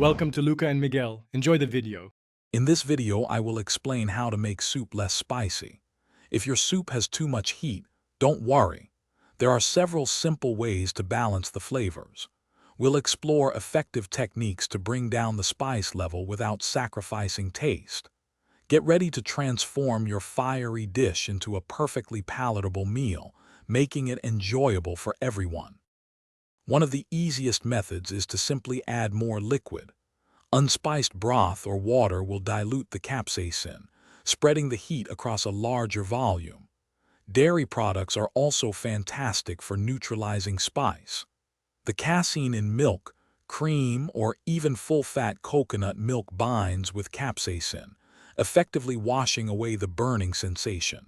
Welcome to Luca and Miguel. Enjoy the video. In this video, I will explain how to make soup less spicy. If your soup has too much heat, don't worry. There are several simple ways to balance the flavors. We'll explore effective techniques to bring down the spice level without sacrificing taste. Get ready to transform your fiery dish into a perfectly palatable meal, making it enjoyable for everyone. One of the easiest methods is to simply add more liquid. Unspiced broth or water will dilute the capsaicin, spreading the heat across a larger volume. Dairy products are also fantastic for neutralizing spice. The casein in milk, cream, or even full-fat coconut milk binds with capsaicin, effectively washing away the burning sensation.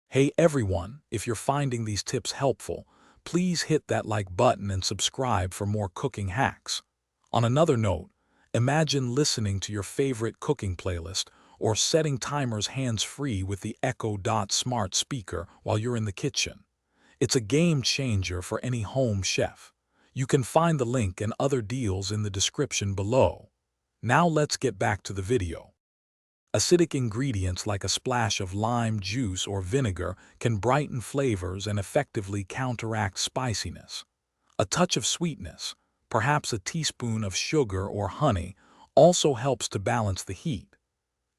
Hey everyone, if you're finding these tips helpful, please hit that like button and subscribe for more cooking hacks. On another note, imagine listening to your favorite cooking playlist or setting timers hands-free with the Echo Dot smart speaker while you're in the kitchen. It's a game changer for any home chef. You can find the link and other deals in the description below. Now let's get back to the video. Acidic ingredients like a splash of lime juice or vinegar can brighten flavors and effectively counteract spiciness. A touch of sweetness, perhaps a teaspoon of sugar or honey, also helps to balance the heat.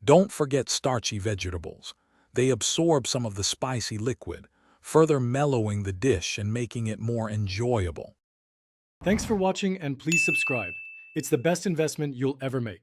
Don't forget starchy vegetables. They absorb some of the spicy liquid, further mellowing the dish and making it more enjoyable. Thanks for watching and please subscribe. It's the best investment you'll ever make.